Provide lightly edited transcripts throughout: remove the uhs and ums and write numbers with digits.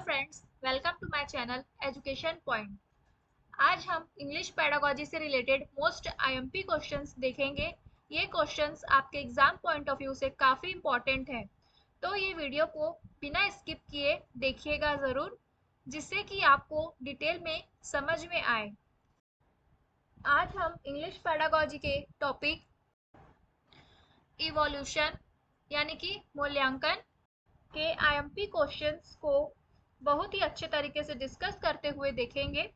Friends, welcome to my channel education point. आज हम English pedagogy से रिलेटेड मोस्ट आईएमपी क्वेश्चंस देखेंगे। ये क्वेश्चंस आपके एग्जाम पॉइंट ऑफ व्यू से काफ़ी इंपॉर्टेंट हैं, तो ये वीडियो को बिना स्किप किए देखिएगा ज़रूर, जिससे कि आपको डिटेल में समझ में आए। आज हम इंग्लिश पेडागोजी के टॉपिक इवोल्यूशन यानी कि मूल्यांकन के आईएमपी क्वेश्चंस को बहुत ही अच्छे तरीके से डिस्कस करते हुए देखेंगे।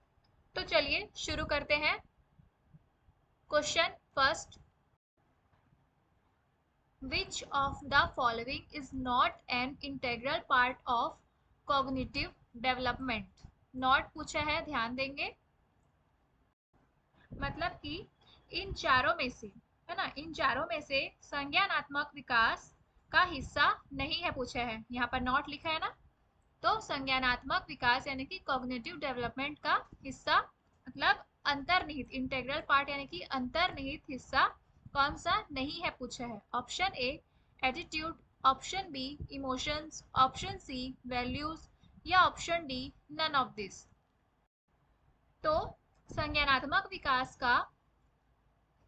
तो चलिए शुरू करते हैं। Question first, which of the following is not an integral part of cognitive development. Not पूछा है, ध्यान देंगे। मतलब कि इन चारों में से, है ना, इन चारों में से संज्ञानात्मक विकास का हिस्सा नहीं है पूछा है। यहाँ पर नॉट लिखा है ना, तो संज्ञानात्मक विकास यानी कि कॉग्निटिव डेवलपमेंट का हिस्सा मतलब अंतर्निहित, इंटेग्रल पार्ट यानी कि अंतर्निहित हिस्सा कौन सा नहीं है पूछा है। Option A attitude, option B emotions, option C values या option D none of this. तो संज्ञानात्मक विकास का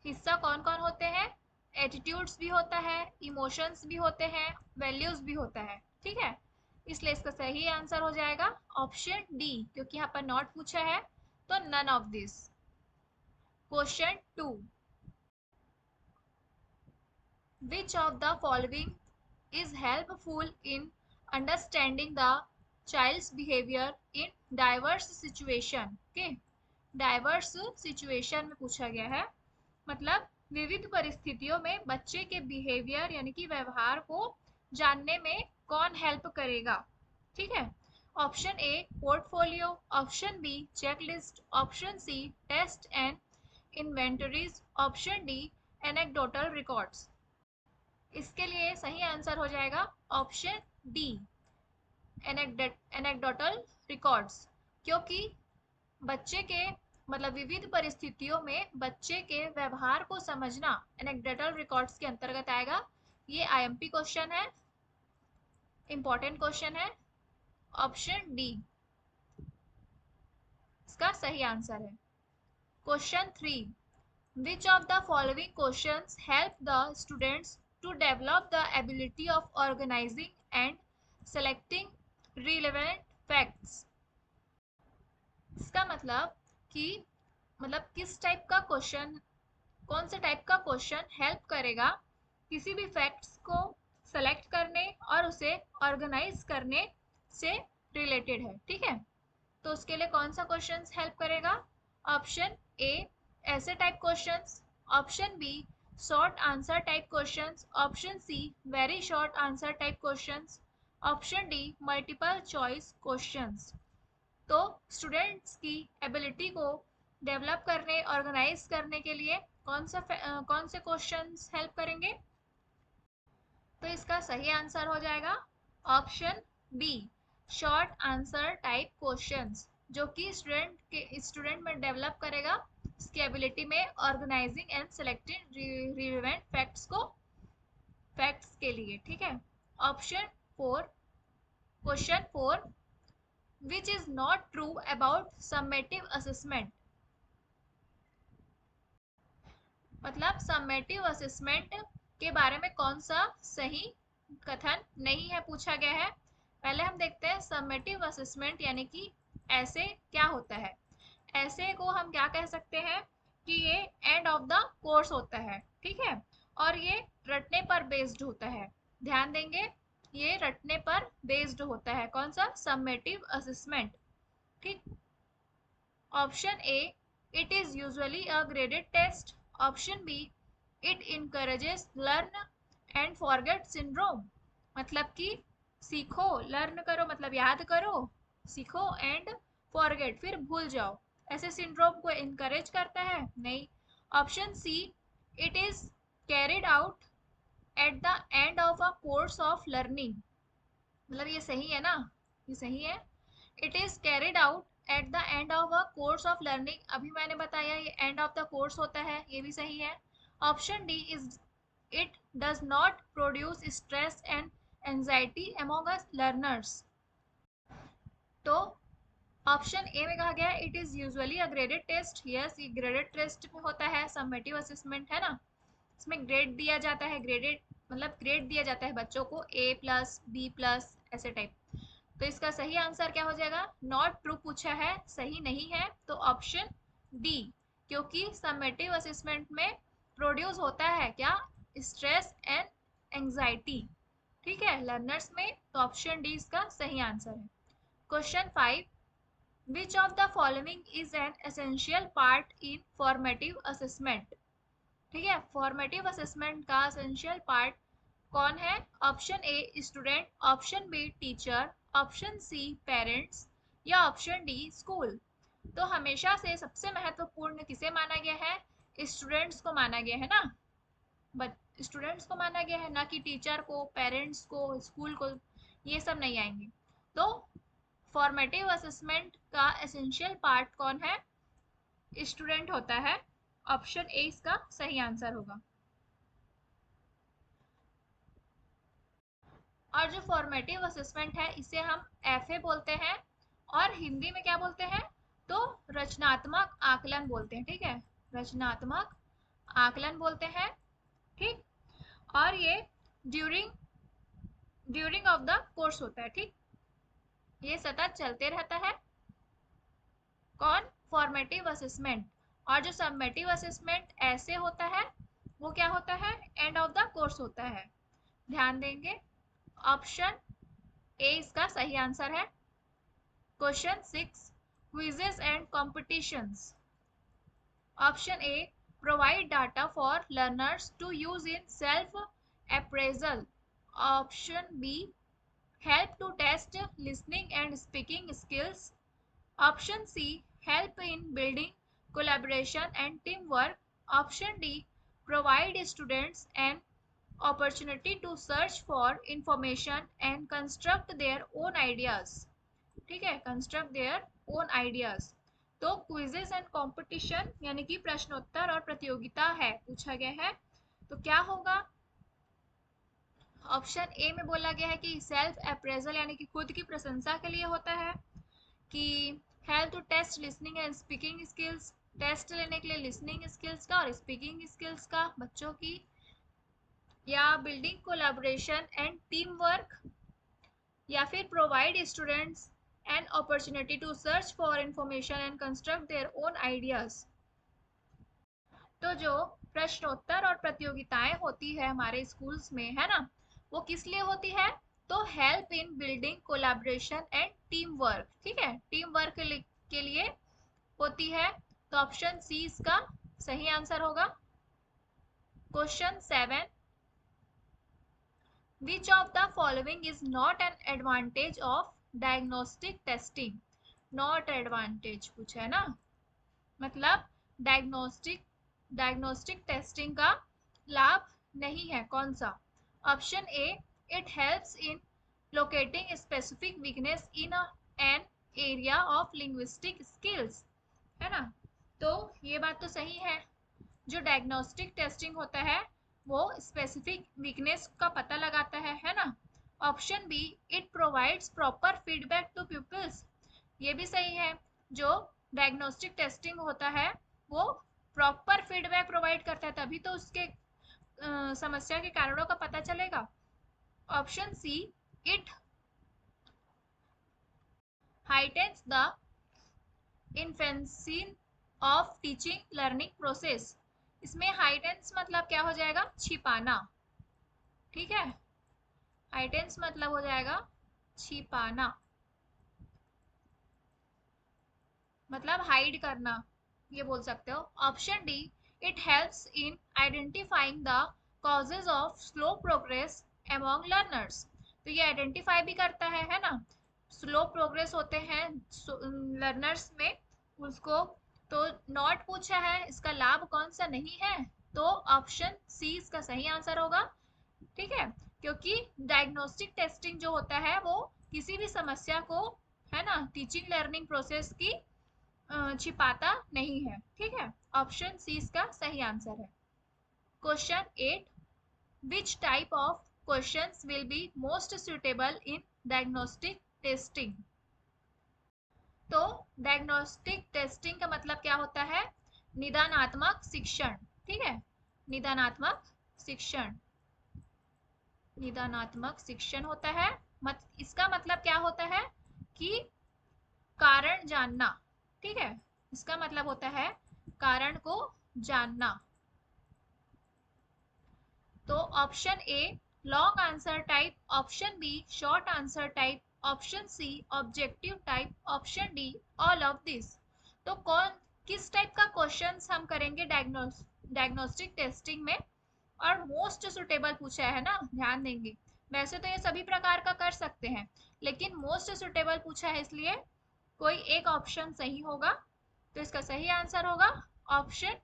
हिस्सा कौन कौन होते हैं? एटीट्यूड्स भी होता है, इमोशंस भी होते हैं, वैल्यूज भी होता है। ठीक है, इसलिए इसका सही आंसर हो जाएगा ऑप्शन डी, क्योंकि यहाँ पर नॉट पूछा है, तो none of this. Question 2, which of the following is helpful in understanding the child's behaviour in diverse situation. Okay, diverse situation में पूछा गया है, मतलब विविध परिस्थितियों में बच्चे के बिहेवियर यानी कि व्यवहार को जानने में कौन हेल्प करेगा। ठीक है, option A portfolio, option B checklist, option C test and inventories, option D anecdotal records. इसके लिए सही आंसर हो जाएगा ऑप्शन डी एनेक्डोटल रिकॉर्ड्स, क्योंकि बच्चे के मतलब विविध परिस्थितियों में बच्चे के व्यवहार को समझना एनेक्डोटल रिकॉर्ड्स के अंतर्गत आएगा। ये आईएमपी क्वेश्चन है, इंपॉर्टेंट क्वेश्चन है। ऑप्शन डी इसका सही आंसर है। Question 3, which of the following questions help the students to develop the ability of organizing and selecting relevant facts। इसका मतलब कि किस टाइप का क्वेश्चन, कौन से टाइप का क्वेश्चन हेल्प करेगा किसी भी फैक्ट्स को सेलेक्ट करने और उसे ऑर्गेनाइज करने से रिलेटेड है। ठीक है, तो उसके लिए कौन सा क्वेश्चंस हेल्प करेगा? Option A essay type questions, option B short answer type questions, option C very short answer type questions, option D multiple choice questions. तो स्टूडेंट्स की एबिलिटी को डेवलप करने, ऑर्गेनाइज करने के लिए कौन से क्वेश्चंस हेल्प करेंगे? तो इसका सही आंसर हो जाएगा option B short answer type questions, जो कि स्टूडेंट में डेवलप करेगा उसकी एबिलिटी में organizing and selecting relevant facts के लिए। ठीक है, option 4, question 4, which is not true about summative assessment. मतलब समेटिव असेसमेंट के बारे में कौन सा सही कथन नहीं है पूछा गया है। पहले हम देखते हैं समेटिव असेसमेंट यानी कि ऐसे क्या होता है। ऐसे को हम क्या कह सकते हैं कि ये एंड ऑफ द कोर्स होता है। ठीक है, और ये रटने पर बेस्ड होता है। ध्यान देंगे, ये रटने पर बेस्ड होता है। कौन सा? Summative assessment. ठीक, option A it is usually a graded test, option B it encourages learn and forget syndrome. मतलब कि सीखो, लर्न करो मतलब याद करो, सीखो एंड फॉरगेट फिर भूल जाओ, ऐसे सिंड्रोम को इनकरेज करता है? नहीं। Option C it is carried out at the end of a course of learning. मतलब ये सही है ना, ये सही है। It is carried out at the end of a course of learning, अभी मैंने बताया ये एंड ऑफ द कोर्स होता है, ये भी सही है। Option D is it does not produce stress and anxiety among us learners. Option A में कहा गया है it is usually a graded test. Yes, ये ग्रेडेड टेस्ट में होता है, समेटिव असेसमेंट है ना, इसमें ग्रेड दिया जाता है, ग्रेडेड मतलब ग्रेड दिया जाता है बच्चों को, A+B+ ऐसे टाइप। तो इसका सही आंसर क्या हो जाएगा? नॉट ट्रू पूछा है, सही नहीं है, तो ऑप्शन डी, क्योंकि समेटिव असेसमेंट में प्रोड्यूस होता है क्या? स्ट्रेस एंड एंजाइटी, ठीक है, लर्नर्स में। तो ऑप्शन डी इसका सही आंसर है। Question 5, which of the following is an essential part in formative assessment? ठीक है, फॉर्मेटिव असेसमेंट का एसेंशियल पार्ट कौन है? Option A student, option B teacher, option C parents या ऑप्शन डी स्कूल। तो हमेशा से सबसे महत्वपूर्ण किसे माना गया है? स्टूडेंट्स को माना गया है ना, बट स्टूडेंट्स को माना गया है, ना कि टीचर को, पेरेंट्स को, स्कूल को, ये सब नहीं आएंगे। तो फॉर्मेटिव असेसमेंट का एसेंशियल पार्ट कौन है? स्टूडेंट होता है। ऑप्शन ए इसका सही आंसर होगा। और जो फॉर्मेटिव असेसमेंट है इसे हम एफए बोलते हैं, और हिंदी में क्या बोलते हैं? तो रचनात्मक आकलन बोलते हैं, ठीक है, रचनात्मक आकलन बोलते हैं, ठीक। और ये during during of the course होता है, ठीक, ये सतत चलते रहता है। कौन? Formative assessment. और जो सबमेटिव असेसमेंट ऐसे होता है वो क्या होता है? एंड ऑफ द कोर्स होता है। ध्यान देंगे, ऑप्शन ए इसका सही आंसर है। Question 6, quizzes and competitions. Option A provide data for learners to use in self appraisal, option B help to test listening and speaking skills, option C help in building collaboration and teamwork, option D provide students an opportunity to search for information and construct their own ideas, ठीक है, construct their own ideas। तो quizzes and competition यानी कि प्रश्नोत्तर और प्रतियोगिता है, पूछा गया है, तो क्या होगा? ऑप्शन ए में बोला गया है कि सेल्फ अप्रेजल यानी कि खुद की प्रशंसा के लिए होता है, कि help to test listening and speaking skills, test लेने के लिए लिसनिंग स्किल्स का और स्पीकिंग स्किल्स का बच्चों की, या building collaboration and team work, या फिर provide students an opportunity to search for information and construct their own ideas. तो जो प्रश्नोत्तर और प्रतियोगिताएं होती है हमारे स्कूल्स में, है ना, वो किस लिए होती है? तो help in building collaboration and team work, ठीक है, टीम वर्क के लिए होती है। तो ऑप्शन सी इसका सही आंसर होगा। Question 7, which of the following is not an advantage of diagnostic testing? Not advantage पूछा है ना, मतलब डायग्नोस्टिक टेस्टिंग का लाभ नहीं है, कौन सा? Option A it helps in locating specific weakness in an area of linguistic skills, है ना, तो ये बात तो सही है, जो डायग्नोस्टिक टेस्टिंग होता है वो स्पेसिफिक वीकनेस का पता लगाता है ना। Option B it provides proper feedback to peoples, ये भी सही है, जो डायग्नोस्टिक टेस्टिंग होता है वो प्रॉपर फीडबैक प्रोवाइड करता है, तभी तो उसके समस्या के कारणों का पता चलेगा। Option C it heightens the efficiency of teaching learning process, इसमें हाइटेंस मतलब क्या हो जाएगा? छिपाना, ठीक है, हाइटेंस मतलब हो जाएगा छिपाना, मतलब हाइड करना, ये बोल सकते हो। Option D it helps in identifying the causes of slow progress among learners, तो ये आइडेंटिफाई भी करता है ना, स्लो प्रोग्रेस होते हैं लर्नर्स में, उसको। तो नॉट पूछा है, इसका लाभ कौन सा नहीं है? तो ऑप्शन सी इसका सही आंसर होगा, ठीक है, क्योंकि डायग्नोस्टिक टेस्टिंग जो होता है वो किसी भी समस्या को, है ना, टीचिंग लर्निंग प्रोसेस की छिपाता नहीं है, ठीक है, ऑप्शन सी इसका सही आंसर है। Question 8, which type of questions will be most suitable in diagnostic testing? तो डायग्नोस्टिक टेस्टिंग का मतलब क्या होता है? निदानात्मक शिक्षण। ठीक है, निदानात्मक शिक्षण, निदानात्मक शिक्षण होता है। इसका मतलब क्या होता है कि कारण जानना। ठीक है, इसका मतलब होता है कारण को जानना। तो option A long answer type, option B short answer type, option C objective type, option D all of this. तो कौन किस टाइप का क्वेश्चंस हम करेंगे डायग्नोस्टिक टेस्टिंग में? और मोस्ट सुटेबल पूछा है ना, ध्यान देंगे। वैसे तो ये सभी प्रकार का कर सकते हैं, लेकिन मोस्ट सुटेबल पूछा है, इसलिए कोई एक ऑप्शन सही होगा। तो इसका सही आंसर होगा ऑप्शन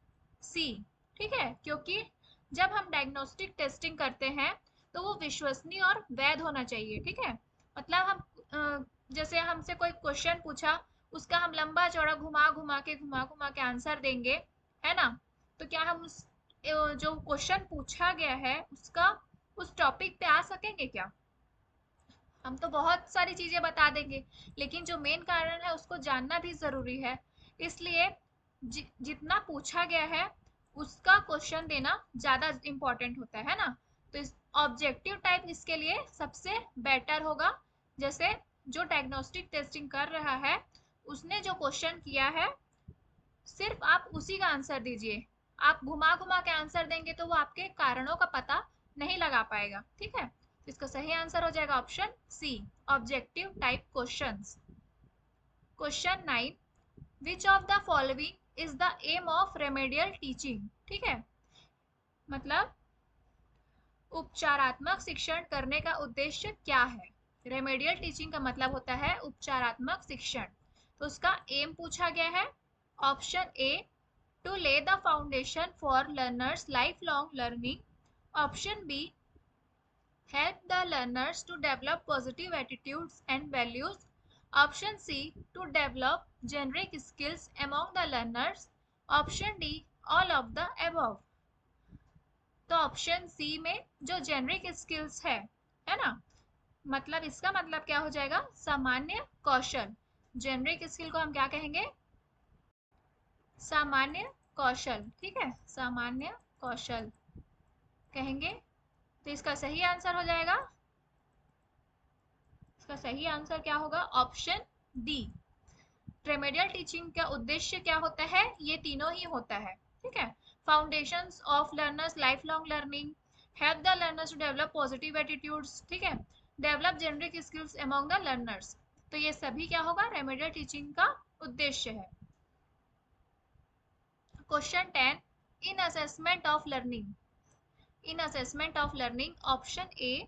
सी। ठीक है, क्योंकि जब हम डायग्नोस्टिक टेस्टिंग करते हैं तो वो विश्वसनीय और वैध होना चाहिए। ठीक है, मतलब हम जैसे हमसे कोई क्वेश्चन पूछा, उसका हम लंबा चौड़ा घुमा घुमा के आंसर देंगे, है ना? तो क्या हम उस जो क्वेश्चन पूछा गया है उसका उस टॉपिक पे आ सकेंगे क्या? हम तो बहुत सारी चीजें बता देंगे, लेकिन जो मेन कारण है उसको जानना भी जरूरी है। इसलिए जितना पूछा गया है उसका क्वेश्चन देना ज्यादा इम्पोर्टेंट होता है ना। तो इस ऑब्जेक्टिव टाइप इसके लिए सबसे बेटर होगा। जैसे जो डायग्नोस्टिक टेस्टिंग कर रहा है उसने जो क्वेश्चन किया है सिर्फ आप उसी का आंसर दीजिए। आप घुमा घुमा के आंसर देंगे तो वो आपके कारणों का पता नहीं लगा पाएगा। ठीक है, तो इसका सही आंसर हो जाएगा option C, objective type questions. Question 9, which of the following is the aim of remedial teaching? ठीक है, मतलब उपचारात्मक शिक्षण करने का उद्देश्य क्या है? रेमेडियल टीचिंग का मतलब होता है उपचारात्मक शिक्षण। तो उसका एम पूछा गया है। Option A to lay the foundation for learners life long learning, option B help the learners to develop positive attitudes and values, option C to develop generic skills among the learners, option D all of the above। तो option सी में जो generic skills है ना, मतलब इसका मतलब क्या हो जाएगा? सामान्य कौशल। जेनरिक स्किल को हम क्या कहेंगे? सामान्य कौशल। ठीक है, सामान्य कौशल कहेंगे। तो इसका सही आंसर हो जाएगा, इसका सही आंसर क्या होगा? Option D. रेमेडियल टीचिंग का उद्देश्य क्या होता है? ये तीनों ही होता है। ठीक है, foundations of learners life long learning, help the learners to develop positive attitudes, ठीक है, develop generic skills among the learners. तो ये सभी क्या होगा? रेमेडियल टीचिंग का उद्देश्य है। Question 10, in assessment of learning, in assessment of learning option A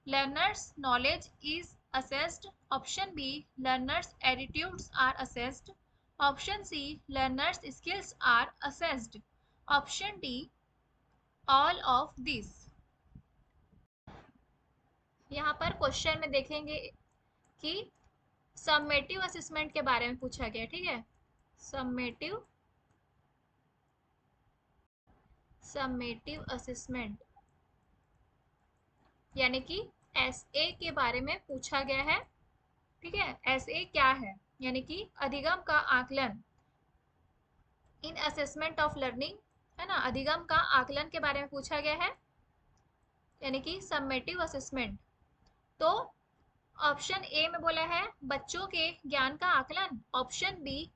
learners knowledge is assessed, option b learners attitudes are assessed, option c learners skills are assessed, option d all of these। यहाँ पर question में देखेंगे कि summative assessment के बारे में पूछा गया। ठीक है, समेटिव असेसमेंट यानी कि एसए के बारे में पूछा गया है। ठीक है, एसए क्या है? यानी कि अधिगम का आकलन। इन असेसमेंट ऑफ लर्निंग, है ना, अधिगम का आकलन के बारे में पूछा गया है, यानी कि समेटिव असेसमेंट। तो ऑप्शन ए में बोला है बच्चों के ज्ञान का आकलन, ऑप्शन बी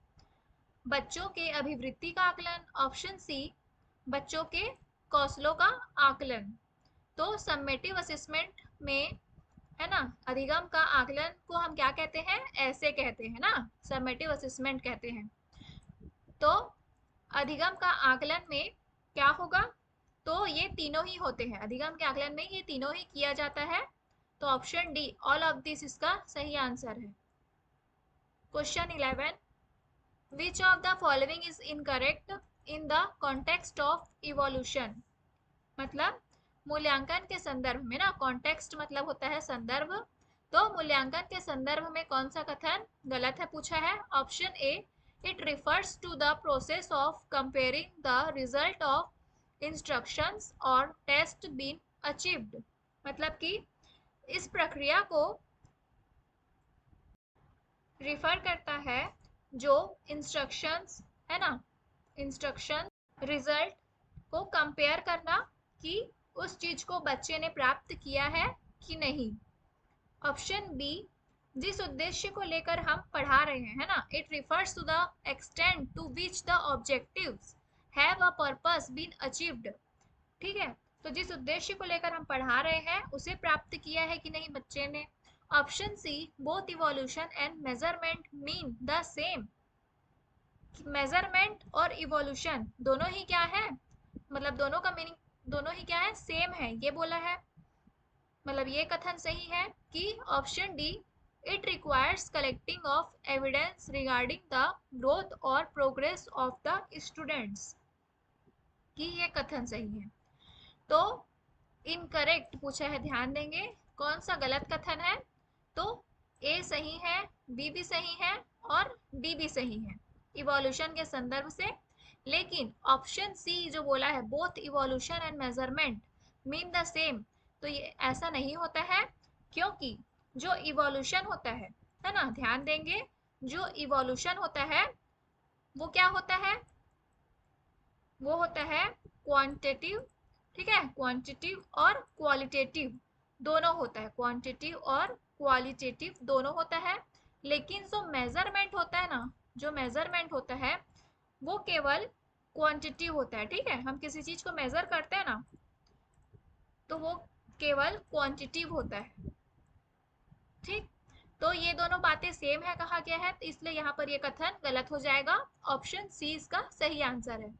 बच्चों के अभिवृत्ति का आकलन, ऑप्शन सी बच्चों के कौशलों का आकलन। तो समेटिव असेसमेंट में, है ना, अधिगम का आकलन को हम क्या कहते हैं? ऐसे कहते हैं ना, समेटिव असेसमेंट कहते हैं। तो अधिगम का आकलन में क्या होगा? तो ये तीनों ही होते हैं, अधिगम के आकलन में ये तीनों ही किया जाता है। तो option D all of this इसका सही आंसर है। Question 11, which of the following is incorrect in the context of evolution? मतलब मूल्यांकन के संदर्भ में ना, कॉन्टेक्स्ट मतलब होता है संदर्भ। तो मूल्यांकन के संदर्भ में कौन सा कथन गलत है पूछा है। Option A it refers to the process of comparing the result of instructions और टेस्ट बीन अचीव्ड, मतलब कि इस प्रक्रिया को रिफर करता है जो इंस्ट्रक्शंस है ना, इंस्ट्रक्शन रिजल्ट को कंपेयर करना कि उस चीज को बच्चे ने प्राप्त किया है कि नहीं। ऑप्शन बी, जिस उद्देश्य को लेकर हम पढ़ा रहे हैं, है ना, it refers to the extent to which the objectives have a purpose been achieved. ठीक है, तो जिस उद्देश्य को लेकर हम पढ़ा रहे हैं उसे प्राप्त किया है कि नहीं बच्चे ने। Option C, both evolution and measurement mean the same. Measurement और इवोल्यूशन दोनों ही क्या है, मतलब दोनों का मीनिंग दोनों ही क्या है, सेम है, ये बोला है। मतलब ये कथन सही है कि option D, it requires collecting of evidence regarding the growth और प्रोग्रेस ऑफ द स्टूडेंट्स, कि ये कथन सही है। तो इनकरेक्ट पूछा है, ध्यान देंगे कौन सा गलत कथन है। तो ए सही है, बी भी सही है और डी भी सही है इवोल्यूशन के संदर्भ से। लेकिन ऑप्शन सी जो बोला है, both evolution and measurement mean the same, तो ये ऐसा नहीं होता है, क्योंकि जो इवोल्यूशन होता है ना, ध्यान देंगे, जो इवोल्यूशन होता है वो क्या होता है, वो होता है क्वांटिटिव। ठीक है, क्वांटिटिव और क्वालिटेटिव दोनों होता है, क्वांटिटिव और क्वालिटेटिव दोनों होता है। लेकिन जो मेजरमेंट होता है ना, जो मेजरमेंट होता है वो केवल क्वांटिटिव होता है। ठीक है, हम किसी चीज को मेजर करते हैं ना, तो वो केवल क्वांटिटिव होता है। ठीक, तो ये दोनों बातें सेम है कहा गया है, तो इसलिए यहाँ पर ये कथन गलत हो जाएगा। ऑप्शन सी इसका सही आंसर है।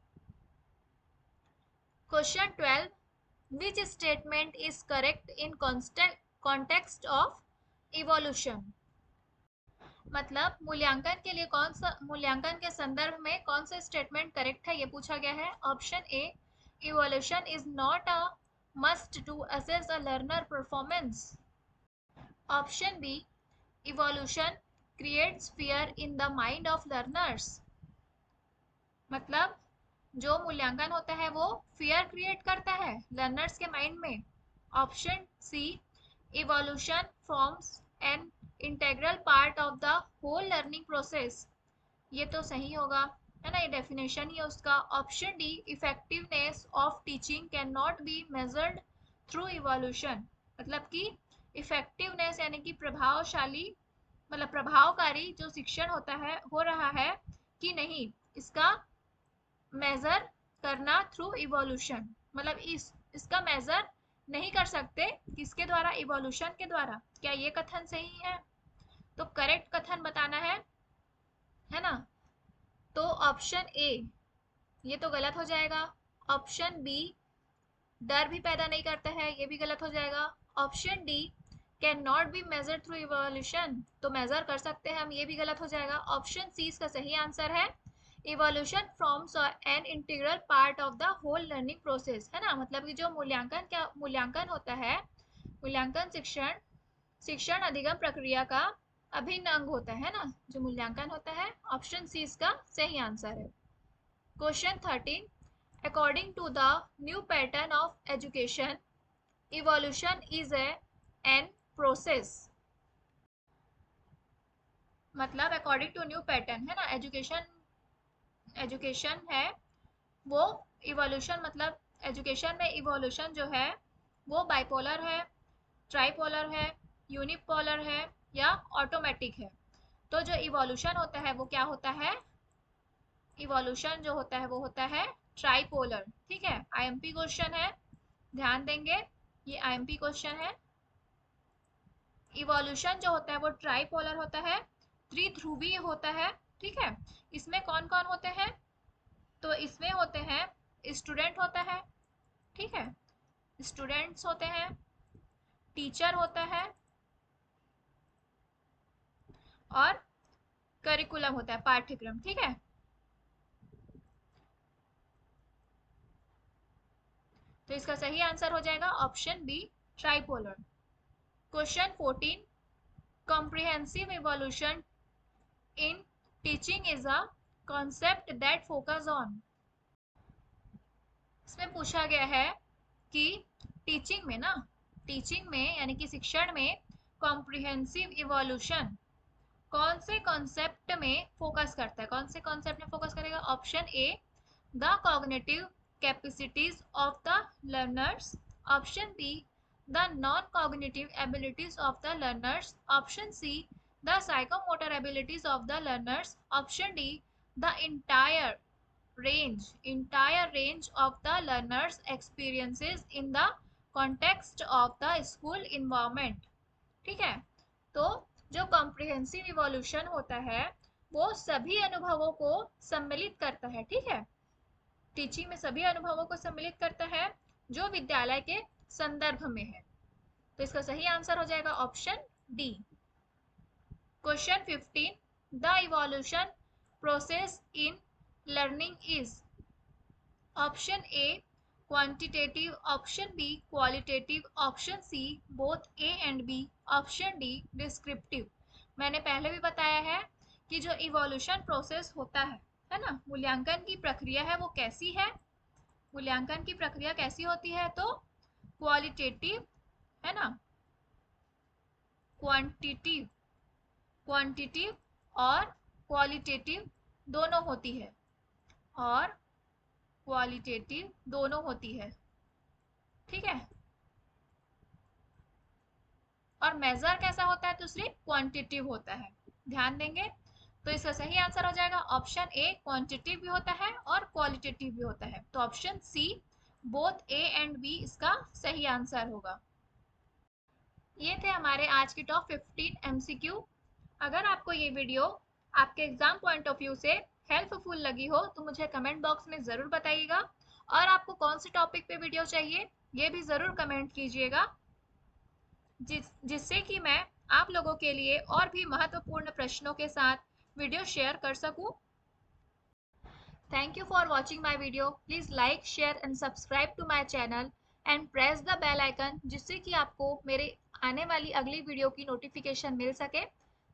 Question 12, which statement is correct in context of evolution। मतलब मूल्यांकन के लिए कौन सा, मूल्यांकन के संदर्भ में कौन सा स्टेटमेंट करेक्ट है ये पूछा गया है। Option A, evolution is not a must to assess a learner performance. Option B, evolution creates fear in the mind of learners. मतलब जो मूल्यांकन होता है वो फियर क्रिएट करता है लर्नर्स के माइंड में। Option C, evolution forms an integral part of the whole learning process. ये तो सही होगा, है ना, ये डेफिनेशन ही है उसका। Option D, effectiveness of teaching can not be measured through evolution. मतलब कि इफेक्टिवनेस यानी कि प्रभावशाली, मतलब प्रभावकारी जो शिक्षण होता है हो रहा है कि नहीं, इसका मेजर करना थ्रू इवोल्यूशन, मतलब इसका मेजर नहीं कर सकते किसके द्वारा, इवोल्यूशन के द्वारा। क्या ये कथन सही है? तो करेक्ट कथन बताना है ना। तो ऑप्शन ए ये तो गलत हो जाएगा। ऑप्शन बी, डर भी पैदा नहीं करता है, ये भी गलत हो जाएगा। Option D, can not be measure through evolution, तो मेजर कर सकते हैं हम, ये भी गलत हो जाएगा। ऑप्शन सी इसका सही आंसर है, evolution forms an integral part of the whole learning process, है ना। मतलब कि जो मूल्यांकन होता है, मूल्यांकन शिक्षण शिक्षण अधिगम प्रक्रिया का अभिन्न अंग होता है ना, जो मूल्यांकन होता है। ऑप्शन सी इसका सही आंसर है। Question 13, according to the new pattern of education, evolution is an process। मतलब अकॉर्डिंग टू न्यू पैटर्न, है ना, एजुकेशन है वो इवोल्यूशन, मतलब एजुकेशन में इवोल्यूशन जो है वो बाइपोलर है, ट्राइपोलर है, यूनिपोलर है या ऑटोमेटिक है। तो जो इवोल्यूशन होता है वो क्या होता है, इवोल्यूशन जो होता है वो होता है ट्राइपोलर। ठीक है, आईएमपी क्वेश्चन है, ध्यान देंगे, ये आईएमपी क्वेश्चन है। इवोल्यूशन जो होता है वो ट्राइपोलर होता है, त्रिध्रुवीय होता है। ठीक है, इसमें कौन कौन होते हैं, तो इसमें होते हैं, स्टूडेंट होता है, ठीक है, स्टूडेंट्स होते हैं, टीचर होता है और करिकुलम होता है, पाठ्यक्रम। ठीक है, तो इसका सही आंसर हो जाएगा option B, tripolar. Question 14, comprehensive evolution in teaching is a concept that focus on. इसमें पूछा गया है कि टीचिंग में ना, टीचिंग में यानी कि शिक्षण में कॉम्प्रिहेंसिव इवोल्यूशन कौन से कॉन्सेप्ट में फोकस करता है, कौन से कॉन्सेप्ट में फोकस करेगा? Option A the cognitive capacities of the learners, option be the non cognitive abilities of the learners, option see the psychomotor abilities of the learners, option D the entire range of the learner's experiences in the context of the school environment। ठीक है, तो जो comprehensive evolution होता है वो सभी अनुभवों को सम्मिलित करता है। ठीक है, टीचिंग में सभी अनुभवों को सम्मिलित करता है जो विद्यालय के संदर्भ में है। तो इसका सही आंसर हो जाएगा option D. Question 15, the evolution process in learning is, option A quantitative, option B qualitative, option C both A and B, option D descriptive. मैंने पहले भी बताया है कि जो इवोल्यूशन प्रोसेस होता है ना, मूल्यांकन की प्रक्रिया है वो कैसी है, मूल्यांकन की प्रक्रिया कैसी होती है? तो क्वालिटेटिव है ना, क्वांटिटिव और क्वालिटेटिव दोनों होती है, और क्वालिटेटिव दोनों होती है। ठीक है, और मेजर कैसा होता है? दूसरी क्वांटिटिव होता है, ध्यान देंगे। तो इसका सही आंसर हो जाएगा ऑप्शन ए क्वांटिटिव भी होता है और क्वालिटेटिव भी होता है। तो option C both A and B इसका सही आंसर होगा। ये थे हमारे आज के टॉप 15 एमसीक्यू। अगर आपको ये वीडियो आपके एग्जाम पॉइंट ऑफ व्यू से हेल्पफुल लगी हो तो मुझे कमेंट बॉक्स में ज़रूर बताइएगा, और आपको कौन से टॉपिक पे वीडियो चाहिए ये भी ज़रूर कमेंट कीजिएगा, जिससे कि मैं आप लोगों के लिए और भी महत्वपूर्ण प्रश्नों के साथ वीडियो शेयर कर सकूं। Thank you for watching my video. Please like, share and subscribe to my channel and press the bell icon, जिससे कि आपको मेरे आने वाली अगली वीडियो की नोटिफिकेशन मिल सके।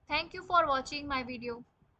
Thank you for watching my video.